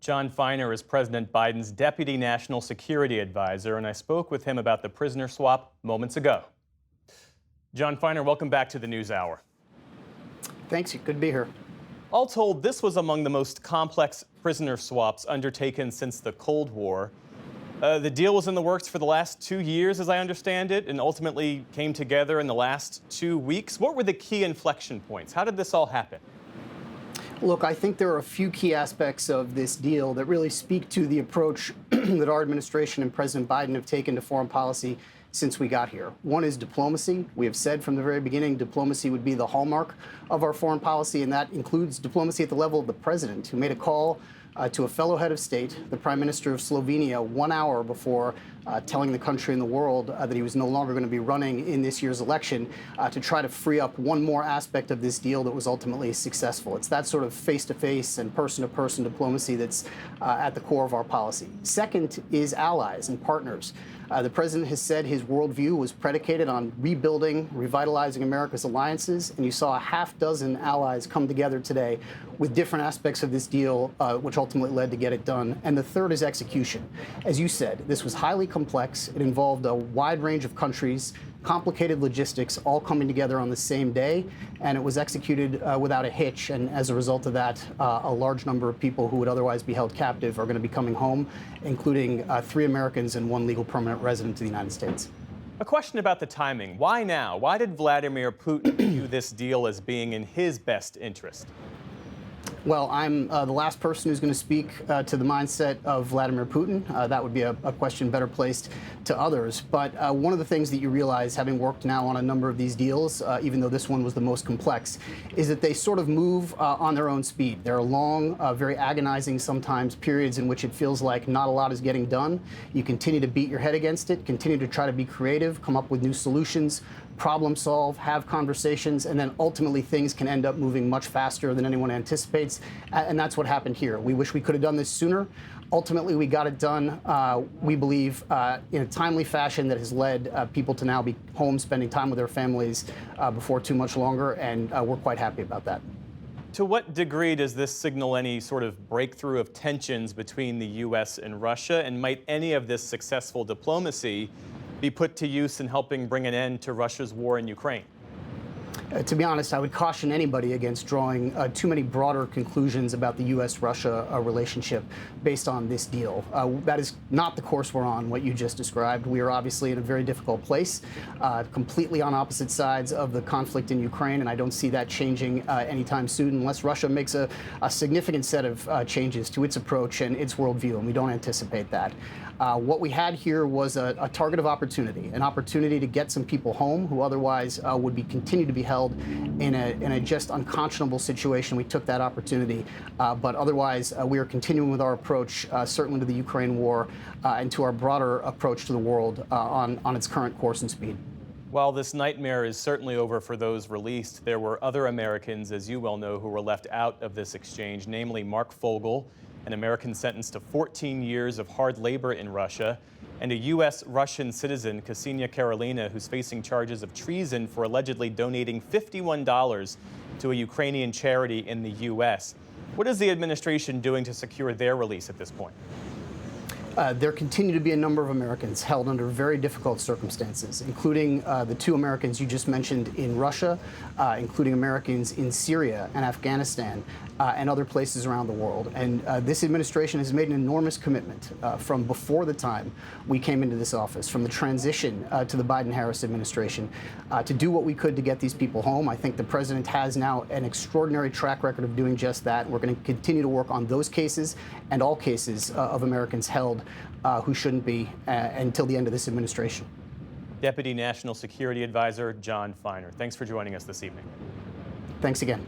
John Feiner is President Biden's Deputy National Security Advisor, and I spoke with him about the prisoner swap moments ago. John Feiner, welcome back to the NewsHour. Thanks. Good to be here. All told, this was among the most complex prisoner swaps undertaken since the Cold War. The deal was in the works for the last 2 years, as I understand it, and ultimately came together in the last 2 weeks. What were the key inflection points? How did this all happen? Look, I think there are a few key aspects of this deal that really speak to the approach that our administration and President Biden have taken to foreign policy since we got here. One is diplomacy. We have said from the very beginning diplomacy would be the hallmark of our foreign policy, and that includes diplomacy at the level of the president, who made a call to a fellow head of state, the Prime Minister of Slovenia, 1 hour before telling the country and the world that he was no longer going to be running in this year's election to try to free up one more aspect of this deal that was ultimately successful. It's that sort of face-to-face and person-to-person diplomacy that's at the core of our policy. Second is allies and partners. The president has said his worldview was predicated on rebuilding, revitalizing America's alliances, and you saw a half dozen allies come together today with different aspects of this deal, which ultimately led to get it done. And the third is execution. As you said, this was highly complex. It involved a wide range of countries, complicated logistics, all coming together on the same day, and it was executed without a hitch. And as a result of that, a large number of people who would otherwise be held captive are going to be coming home, including 3 Americans and 1 legal permanent resident of the United States. A question about the timing. Why now? Why did Vladimir Putin view this deal as being in his best interest? Well, I'm the last person who's going to speak to the mindset of Vladimir Putin. That would be a question better placed to others. But one of the things that you realize, having worked now on a number of these deals, even though this one was the most complex, is that they sort of move on their own speed. There are long, very agonizing sometimes periods in which it feels like not a lot is getting done. You continue to beat your head against it, continue to try to be creative, come up with new solutions, problem solve, have conversations, and then ultimately things can end up moving much faster than anyone anticipates. And that's what happened here. We wish we could have done this sooner. Ultimately, we got it done, we believe, in a timely fashion that has led people to now be home spending time with their families before too much longer, and we're quite happy about that. To what degree does this signal any sort of breakthrough of tensions between the U.S. and Russia, and might any of this successful diplomacy be put to use in helping bring an end to Russia's war in Ukraine? To be honest, I would caution anybody against drawing too many broader conclusions about the U.S.-Russia relationship based on this deal. That is not the course we're on, what you just described. We are obviously in a very difficult place, completely on opposite sides of the conflict in Ukraine, and I don't see that changing anytime soon unless Russia makes a significant set of changes to its approach and its worldview, and we don't anticipate that. What we had here was a target of opportunity, an opportunity to get some people home who otherwise would continue to be held in a just unconscionable situation. We took that opportunity, but otherwise we are continuing with our approach, certainly to the Ukraine war and to our broader approach to the world on its current course and speed. While this nightmare is certainly over for those released, there were other Americans, as you well know, who were left out of this exchange, namely Mark Fogel, an American sentenced to 14 years of hard labor in Russia, and a U.S.-Russian citizen, Ksenia Karelina, who's facing charges of treason for allegedly donating $51 to a Ukrainian charity in the U.S. What is the administration doing to secure their release at this point? There continue to be a number of Americans held under very difficult circumstances, including the 2 Americans you just mentioned in Russia, including Americans in Syria and Afghanistan and other places around the world. And this administration has made an enormous commitment from before the time we came into this office, from the transition to the Biden-Harris administration, to do what we could to get these people home. I think the president has now an extraordinary track record of doing just that. We're going to continue to work on those cases and all cases of Americans held who shouldn't be until the end of this administration. Deputy National Security Advisor John Feiner, thanks for joining us this evening. Thanks again.